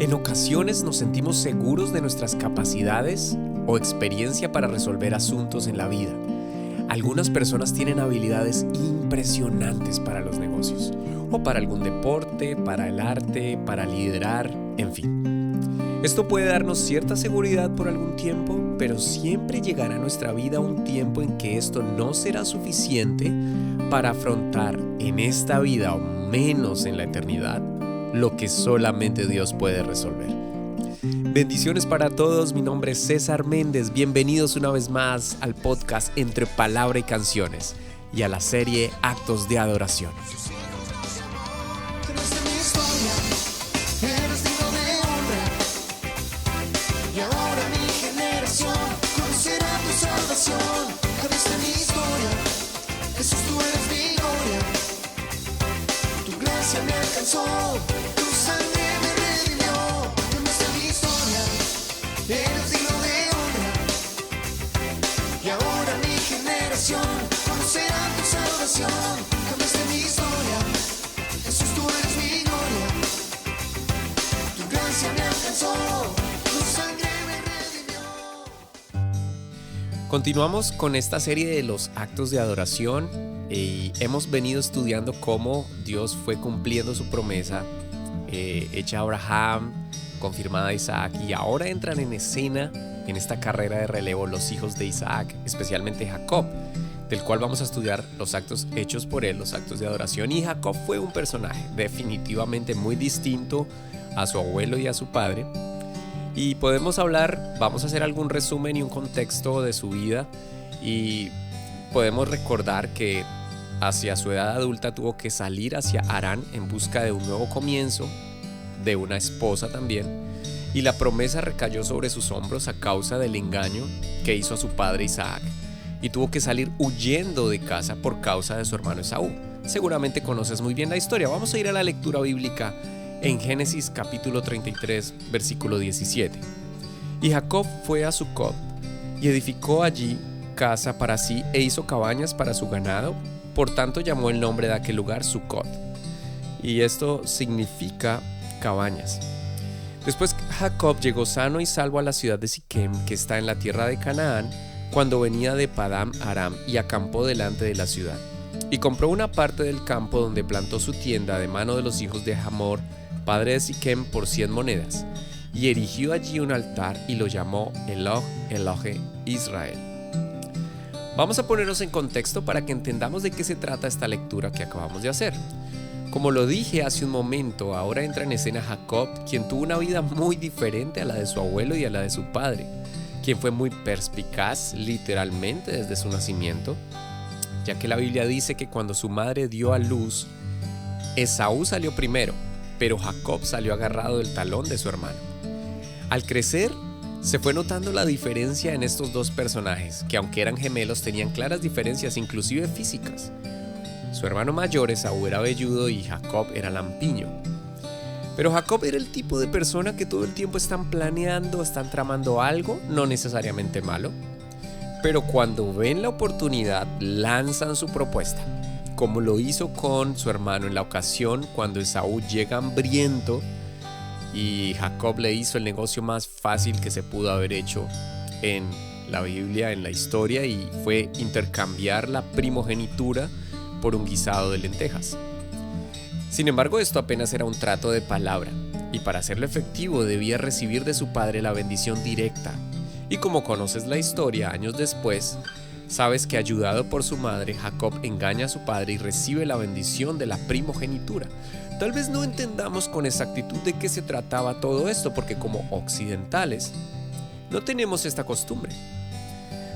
En ocasiones nos sentimos seguros de nuestras capacidades o experiencia para resolver asuntos en la vida. Algunas personas tienen habilidades impresionantes para los negocios, o para algún deporte, para el arte, para liderar, en fin. Esto puede darnos cierta seguridad por algún tiempo, pero siempre llegará a nuestra vida un tiempo en que esto no será suficiente para afrontar en esta vida o menos en la eternidad lo que solamente Dios puede resolver. Bendiciones para todos, mi nombre es César Méndez, bienvenidos una vez más al podcast Entre Palabra y Canciones y a la serie Actos de Adoración. Continuamos con esta serie de los actos de adoración y hemos venido estudiando cómo Dios fue cumpliendo su promesa hecha a Abraham, confirmada a Isaac, y ahora entran en escena en esta carrera de relevo los hijos de Isaac, especialmente Jacob, del cual vamos a estudiar los actos hechos por él, los actos de adoración. Y Jacob fue un personaje definitivamente muy distinto a su abuelo y a su padre. Y vamos a hacer algún resumen y un contexto de su vida, y podemos recordar que hacia su edad adulta tuvo que salir hacia Harán en busca de un nuevo comienzo, de una esposa también, y la promesa recayó sobre sus hombros a causa del engaño que hizo a su padre Isaac, y tuvo que salir huyendo de casa por causa de su hermano Esaú. Seguramente conoces muy bien la historia. Vamos a ir a la lectura bíblica en Génesis capítulo 33, versículo 17. Y Jacob fue a Sucot y edificó allí casa para sí e hizo cabañas para su ganado, por tanto llamó el nombre de aquel lugar Sucot. Y esto significa cabañas. Después Jacob llegó sano y salvo a la ciudad de Siquem, que está en la tierra de Canaán, cuando venía de Padam Aram, y acampó delante de la ciudad. Y compró una parte del campo donde plantó su tienda de mano de los hijos de Hamor, padre de Siquem, por 100 monedas, y erigió allí un altar y lo llamó Elohe Israel. Vamos a ponernos en contexto para que entendamos de qué se trata esta lectura que acabamos de hacer. Como lo dije hace un momento, ahora entra en escena Jacob, quien tuvo una vida muy diferente a la de su abuelo y a la de su padre, quien fue muy perspicaz literalmente desde su nacimiento, ya que la Biblia dice que cuando su madre dio a luz, Esaú salió primero, pero Jacob salió agarrado del talón de su hermano. Al crecer, se fue notando la diferencia en estos dos personajes, que aunque eran gemelos tenían claras diferencias, inclusive físicas. Su hermano mayor, Esaú, era velludo y Jacob era lampiño. Pero Jacob era el tipo de persona que todo el tiempo están planeando, están tramando algo, no necesariamente malo, pero cuando ven la oportunidad lanzan su propuesta, como lo hizo con su hermano en la ocasión cuando Esaú llega hambriento y Jacob le hizo el negocio más fácil que se pudo haber hecho en la Biblia, en la historia, y fue intercambiar la primogenitura por un guisado de lentejas. Sin embargo, esto apenas era un trato de palabra, y para hacerlo efectivo debía recibir de su padre la bendición directa. Y como conoces la historia, años después, sabes que ayudado por su madre, Jacob engaña a su padre y recibe la bendición de la primogenitura. Tal vez no entendamos con exactitud de qué se trataba todo esto, porque como occidentales no tenemos esta costumbre.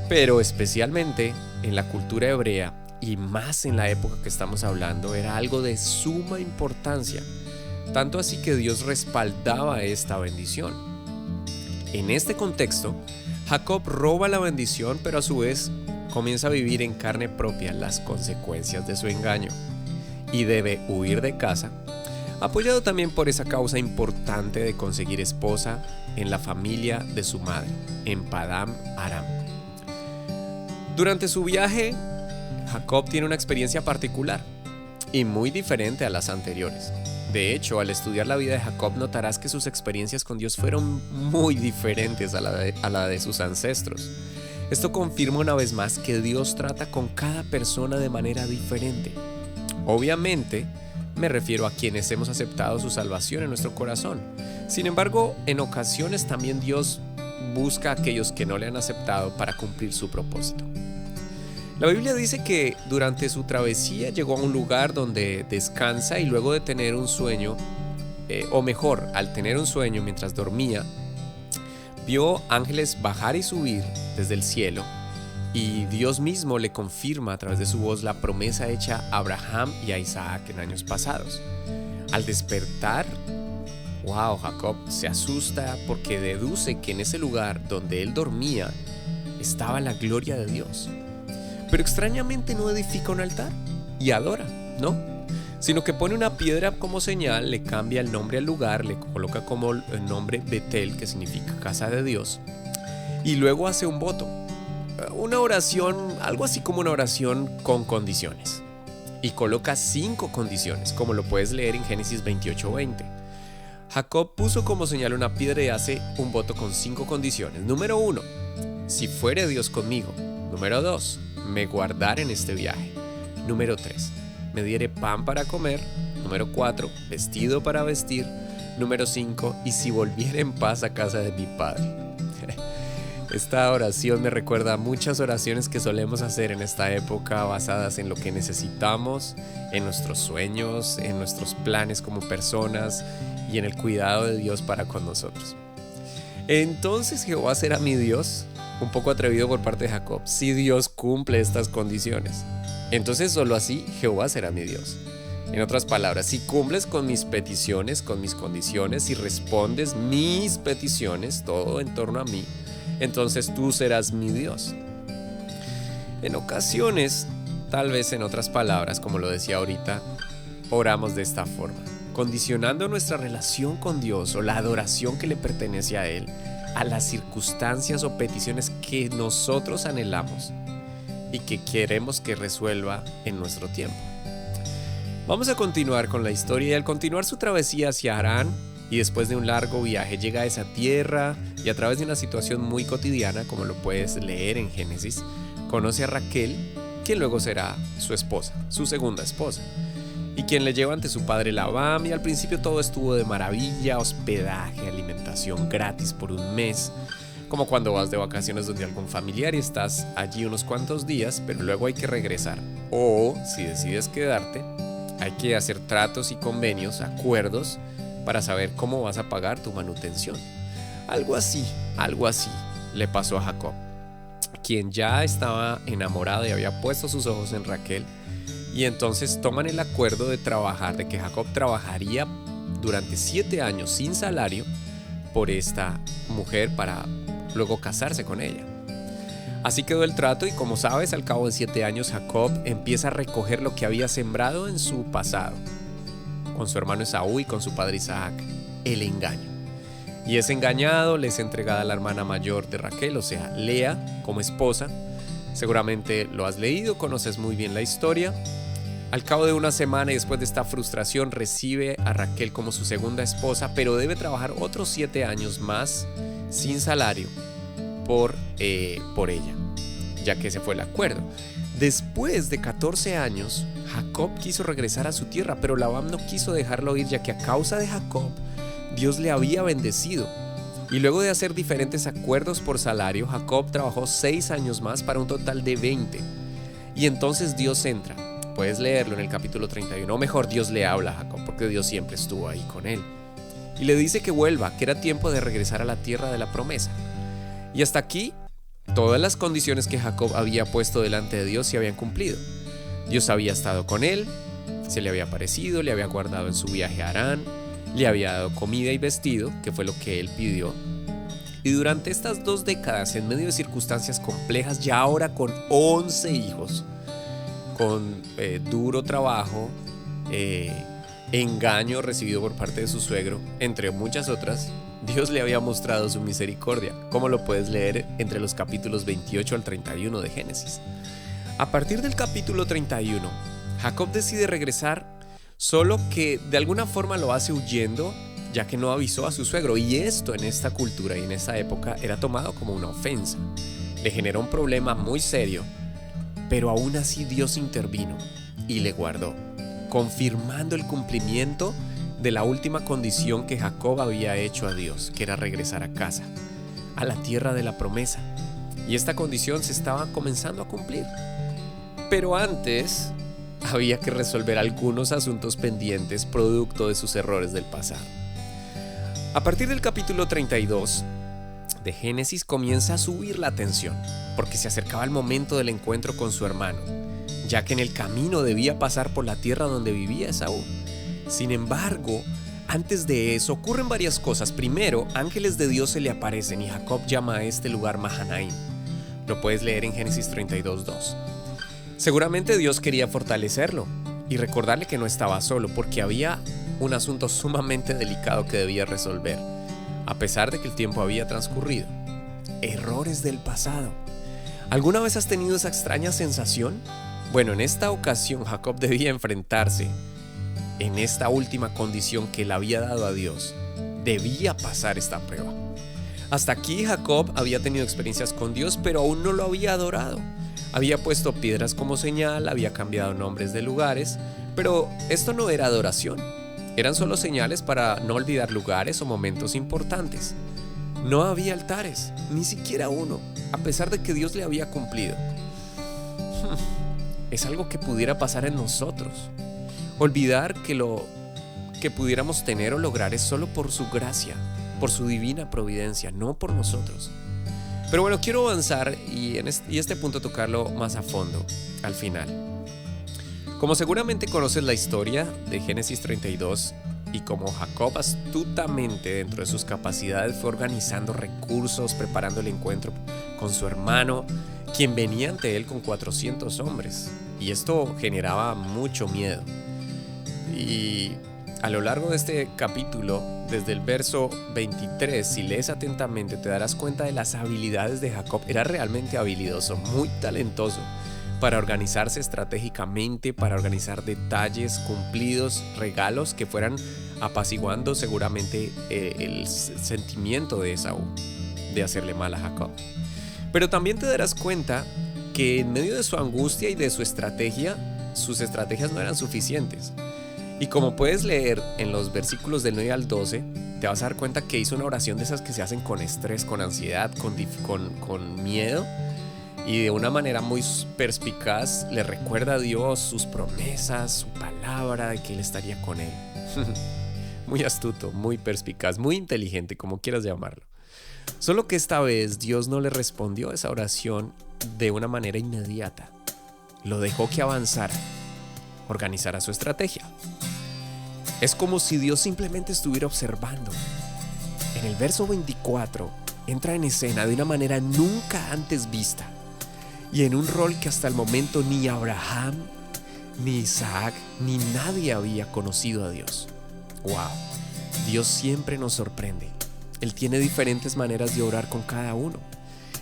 Pero especialmente en la cultura hebrea, y más en la época que estamos hablando, era algo de suma importancia. Tanto así que Dios respaldaba esta bendición. En este contexto, Jacob roba la bendición, pero a su vez comienza a vivir en carne propia las consecuencias de su engaño y debe huir de casa, apoyado también por esa causa importante de conseguir esposa en la familia de su madre, en Padam Aram. Durante su viaje, Jacob tiene una experiencia particular y muy diferente a las anteriores. De hecho, al estudiar la vida de Jacob notarás que sus experiencias con Dios fueron muy diferentes a la de sus ancestros. Esto confirma una vez más que Dios trata con cada persona de manera diferente. Obviamente, me refiero a quienes hemos aceptado su salvación en nuestro corazón. Sin embargo, en ocasiones también Dios busca a aquellos que no le han aceptado para cumplir su propósito. La Biblia dice que durante su travesía llegó a un lugar donde descansa y luego de tener un sueño, o mejor, al tener un sueño mientras dormía, vio ángeles bajar y subir desde el cielo y Dios mismo le confirma a través de su voz la promesa hecha a Abraham y a Isaac en años pasados. Al despertar, Jacob se asusta porque deduce que en ese lugar donde él dormía estaba la gloria de Dios. Pero extrañamente no edifica un altar y adora, ¿no? Sino que pone una piedra como señal, le cambia el nombre al lugar, le coloca como el nombre Betel, que significa casa de Dios, y luego hace un voto, una oración, algo así como una oración con condiciones. Y coloca 5 condiciones, como lo puedes leer en Génesis 28:20. Jacob puso como señal una piedra y hace un voto con 5 condiciones. Número 1, si fuere Dios conmigo. Número 2, me guardare en este viaje. Número 3, me diere pan para comer. Número 4, vestido para vestir. Número 5, y si volviera en paz a casa de mi padre. Esta oración me recuerda a muchas oraciones que solemos hacer en esta época basadas en lo que necesitamos, en nuestros sueños, en nuestros planes como personas y en el cuidado de Dios para con nosotros. Entonces Jehová será mi Dios. Un poco atrevido por parte de Jacob. Si Dios cumple estas condiciones, entonces solo así Jehová será mi Dios. En otras palabras, si cumples con mis peticiones, con mis condiciones, si respondes mis peticiones, todo en torno a mí, entonces tú serás mi Dios. En ocasiones, tal vez en otras palabras, como lo decía ahorita, oramos de esta forma, condicionando nuestra relación con Dios o la adoración que le pertenece a Él a las circunstancias o peticiones que nosotros anhelamos y que queremos que resuelva en nuestro tiempo. Vamos a continuar con la historia y al continuar su travesía hacia Harán y después de un largo viaje llega a esa tierra y a través de una situación muy cotidiana, como lo puedes leer en Génesis, conoce a Raquel, quien luego será su esposa, su segunda esposa, y quien le lleva ante su padre Labán, y al principio todo estuvo de maravilla, hospedaje, alimentación gratis por un mes, como cuando vas de vacaciones donde algún familiar y estás allí unos cuantos días, pero luego hay que regresar, o si decides quedarte, hay que hacer tratos y convenios, acuerdos, para saber cómo vas a pagar tu manutención. Algo así le pasó a Jacob, quien ya estaba enamorado y había puesto sus ojos en Raquel. Y entonces toman el acuerdo de que Jacob trabajaría durante 7 años sin salario por esta mujer para luego casarse con ella. Así quedó el trato y como sabes, al cabo de 7 años Jacob empieza a recoger lo que había sembrado en su pasado, con su hermano Esaú y con su padre Isaac, el engaño. Y es engañado, le es entregada a la hermana mayor de Raquel, o sea, Lea, como esposa. Seguramente lo has leído, conoces muy bien la historia. Al cabo de una semana y después de esta frustración recibe a Raquel como su segunda esposa, pero debe trabajar otros 7 años más sin salario por ella, ya que ese fue el acuerdo. Después de 14 años, Jacob quiso regresar a su tierra, pero Labán no quiso dejarlo ir, ya que a causa de Jacob, Dios le había bendecido. Y luego de hacer diferentes acuerdos por salario, Jacob trabajó 6 años más para un total de 20. Y entonces Dios entra. Puedes leerlo en el capítulo 31, o mejor, Dios le habla a Jacob, porque Dios siempre estuvo ahí con él. Y le dice que vuelva, que era tiempo de regresar a la tierra de la promesa. Y hasta aquí, todas las condiciones que Jacob había puesto delante de Dios se habían cumplido. Dios había estado con él, se le había aparecido, le había guardado en su viaje a Harán, le había dado comida y vestido, que fue lo que él pidió. Y durante estas 2 décadas, en medio de circunstancias complejas, ya ahora con 11 hijos, con duro trabajo, engaño recibido por parte de su suegro, entre muchas otras, Dios le había mostrado su misericordia, como lo puedes leer entre los capítulos 28 al 31 de Génesis. A partir del capítulo 31, Jacob decide regresar solo que de alguna forma lo hace huyendo, ya que no avisó a su suegro, y esto en esta cultura y en esta época era tomado como una ofensa. Le generó un problema muy serio, pero aún así Dios intervino y le guardó, confirmando el cumplimiento de la última condición que Jacob había hecho a Dios, que era regresar a casa, a la tierra de la promesa. Y esta condición se estaba comenzando a cumplir. Pero antes había que resolver algunos asuntos pendientes producto de sus errores del pasado. A partir del capítulo 32 de Génesis comienza a subir la tensión, porque se acercaba el momento del encuentro con su hermano, ya que en el camino debía pasar por la tierra donde vivía Esaú. Sin embargo, antes de eso ocurren varias cosas. Primero, ángeles de Dios se le aparecen y Jacob llama a este lugar Mahanaim. Lo puedes leer en Génesis 32:2. Seguramente Dios quería fortalecerlo y recordarle que no estaba solo, porque había un asunto sumamente delicado que debía resolver, a pesar de que el tiempo había transcurrido. Errores del pasado. ¿Alguna vez has tenido esa extraña sensación? Bueno, en esta ocasión Jacob debía enfrentarse en esta última condición que le había dado a Dios. Debía pasar esta prueba. Hasta aquí Jacob había tenido experiencias con Dios, pero aún no lo había adorado. Había puesto piedras como señal, había cambiado nombres de lugares, pero esto no era adoración. Eran solo señales para no olvidar lugares o momentos importantes. No había altares, ni siquiera uno, a pesar de que Dios le había cumplido. Es algo que pudiera pasar en nosotros. Olvidar que lo que pudiéramos tener o lograr es solo por su gracia, por su divina providencia, no por nosotros. Pero bueno, quiero avanzar y este punto tocarlo más a fondo, al final. Como seguramente conoces la historia de Génesis 32 y como Jacob astutamente dentro de sus capacidades fue organizando recursos, preparando el encuentro con su hermano, quien venía ante él con 400 hombres. Y esto generaba mucho miedo. Y a lo largo de este capítulo, desde el verso 23, si lees atentamente, te darás cuenta de las habilidades de Jacob. Era realmente habilidoso, muy talentoso para organizarse estratégicamente, para organizar detalles cumplidos, regalos que fueran apaciguando seguramente el sentimiento de Esaú de hacerle mal a Jacob. Pero también te darás cuenta que en medio de su angustia y de su estrategia, sus estrategias no eran suficientes. Y como puedes leer en los versículos del 9 al 12, te vas a dar cuenta que hizo una oración de esas que se hacen con estrés, con ansiedad, con miedo. Y de una manera muy perspicaz le recuerda a Dios sus promesas, su palabra, de que Él estaría con él. Muy astuto, muy perspicaz, muy inteligente, como quieras llamarlo. Solo que esta vez Dios no le respondió a esa oración de una manera inmediata. Lo dejó que avanzara, organizara su estrategia. Es como si Dios simplemente estuviera observando. En el verso 24 entra en escena de una manera nunca antes vista y en un rol que hasta el momento ni Abraham, ni Isaac, ni nadie había conocido a Dios. ¡Wow! Dios siempre nos sorprende. Él tiene diferentes maneras de obrar con cada uno.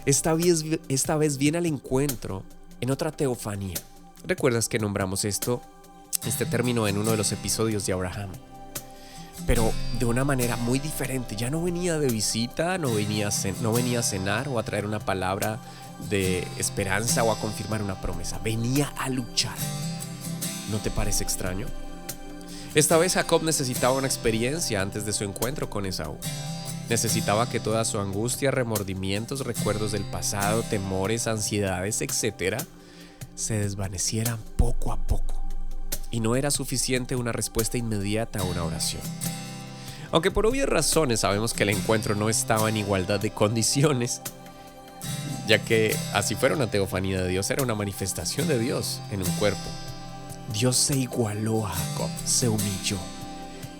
Esta vez viene al encuentro en otra teofanía. ¿Recuerdas que nombramos este término en uno de los episodios de Abraham? Pero de una manera muy diferente. Ya no venía de visita, no venía a cenar o a traer una palabra de esperanza o a confirmar una promesa. Venía a luchar. ¿No te parece extraño? Esta vez Jacob necesitaba una experiencia antes de su encuentro con Esaú. Necesitaba que toda su angustia, remordimientos, recuerdos del pasado, temores, ansiedades, etc., se desvanecieran poco a poco. Y no era suficiente una respuesta inmediata a una oración. Aunque por obvias razones sabemos que el encuentro no estaba en igualdad de condiciones, ya que así fuera una teofanía de Dios, era una manifestación de Dios en un cuerpo. Dios se igualó a Jacob, se humilló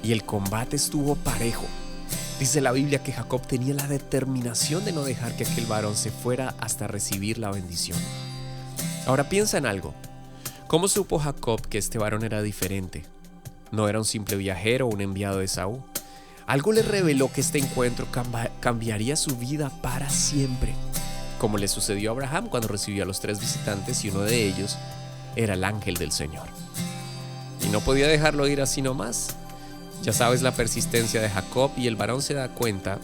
y el combate estuvo parejo. Dice la Biblia que Jacob tenía la determinación de no dejar que aquel varón se fuera hasta recibir la bendición. Ahora piensa en algo. ¿Cómo supo Jacob que este varón era diferente? No era un simple viajero o un enviado de Esaú. Algo le reveló que este encuentro cambiaría su vida para siempre, como le sucedió a Abraham cuando recibió a los 3 visitantes y uno de ellos era el ángel del Señor. y no podía dejarlo ir así nomás. Ya sabes la persistencia de Jacob, y el varón se da cuenta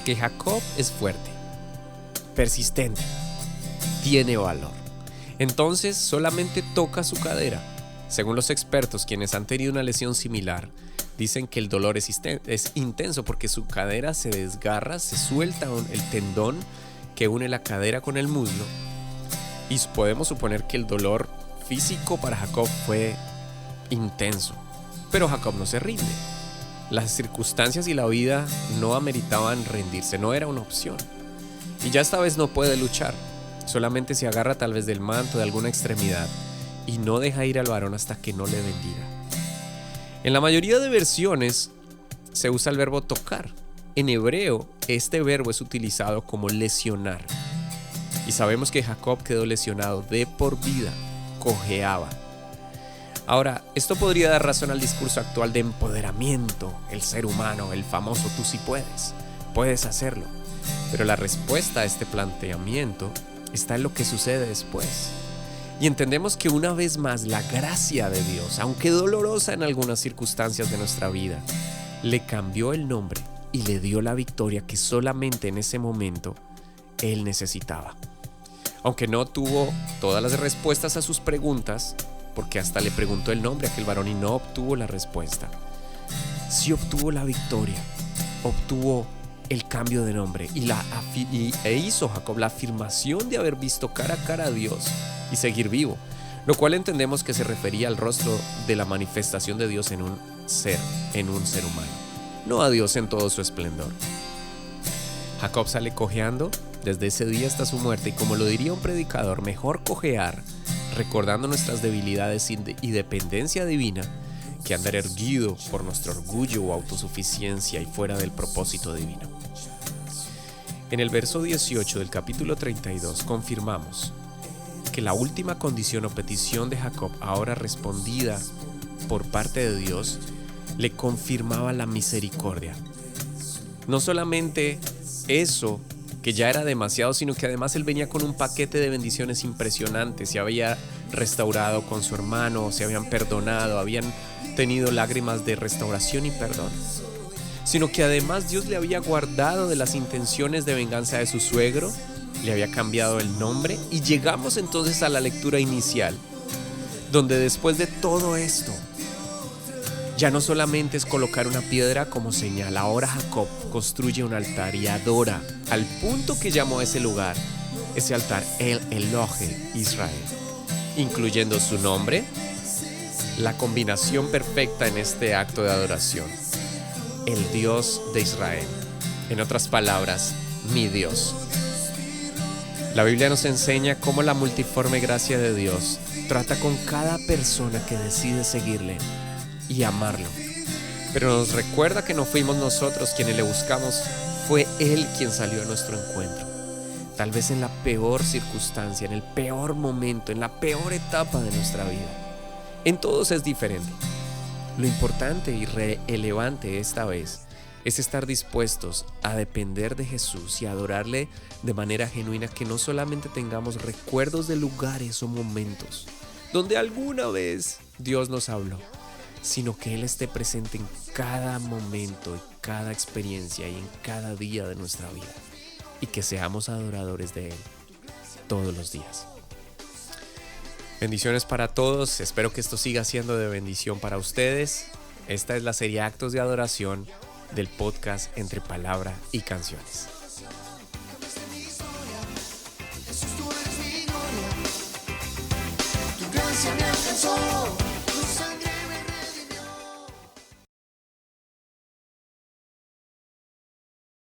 que Jacob es fuerte, persistente, tiene valor. Entonces solamente toca su cadera. Según los expertos, quienes han tenido una lesión similar, dicen que el dolor es intenso porque su cadera se desgarra, se suelta el tendón que une la cadera con el muslo, y podemos suponer que el dolor físico para Jacob fue intenso. Pero Jacob no se rinde. Las circunstancias y la vida no ameritaban rendirse, no era una opción. Y ya esta vez no puede luchar, solamente se agarra tal vez del manto de alguna extremidad y no deja ir al varón hasta que no le bendiga. En la mayoría de versiones se usa el verbo tocar. En hebreo, este verbo es utilizado como lesionar. Y sabemos que Jacob quedó lesionado de por vida, cojeaba. Ahora, esto podría dar razón al discurso actual de empoderamiento, el ser humano, el famoso tú sí puedes hacerlo. Pero la respuesta a este planteamiento está en lo que sucede después. Y entendemos que una vez más la gracia de Dios, aunque dolorosa en algunas circunstancias de nuestra vida, le cambió el nombre y le dio la victoria que solamente en ese momento él necesitaba. Aunque no tuvo todas las respuestas a sus preguntas, porque hasta le preguntó el nombre a aquel varón y no obtuvo la respuesta, sí obtuvo la victoria, obtuvo el cambio de nombre e hizo Jacob la afirmación de haber visto cara a cara a Dios y seguir vivo, lo cual entendemos que se refería al rostro de la manifestación de Dios en un ser humano, no a Dios en todo su esplendor. Jacob sale cojeando desde ese día hasta su muerte, y como lo diría un predicador, mejor cojear recordando nuestras debilidades y dependencia divina que andar erguido por nuestro orgullo o autosuficiencia y fuera del propósito divino. En el verso 18 del capítulo 32 confirmamos que la última condición o petición de Jacob, ahora respondida por parte de Dios, le confirmaba la misericordia. No solamente eso, que ya era demasiado, sino que además él venía con un paquete de bendiciones impresionantes. Se había restaurado con su hermano, se habían perdonado, habían tenido lágrimas de restauración y perdón. Sino que además Dios le había guardado de las intenciones de venganza de su suegro, le había cambiado el nombre, y llegamos entonces a la lectura inicial, donde después de todo esto, ya no solamente es colocar una piedra como señal, ahora Jacob construye un altar y adora, al punto que llamó a ese lugar, ese altar, El Elohe Israel, incluyendo su nombre, la combinación perfecta en este acto de adoración, el Dios de Israel, en otras palabras, mi Dios. La Biblia nos enseña cómo la multiforme gracia de Dios trata con cada persona que decide seguirle y amarlo. Pero nos recuerda que no fuimos nosotros quienes le buscamos, fue Él quien salió a nuestro encuentro. Tal vez en la peor circunstancia, en el peor momento, en la peor etapa de nuestra vida. En todos es diferente. Lo importante y relevante esta vez es estar dispuestos a depender de Jesús y adorarle de manera genuina, que no solamente tengamos recuerdos de lugares o momentos donde alguna vez Dios nos habló, sino que Él esté presente en cada momento, en cada experiencia y en cada día de nuestra vida, y que seamos adoradores de Él todos los días. Bendiciones para todos, espero que esto siga siendo de bendición para ustedes. Esta es la serie Actos de Adoración del podcast Entre Palabra y Canciones. Tu gracia me alcanzó.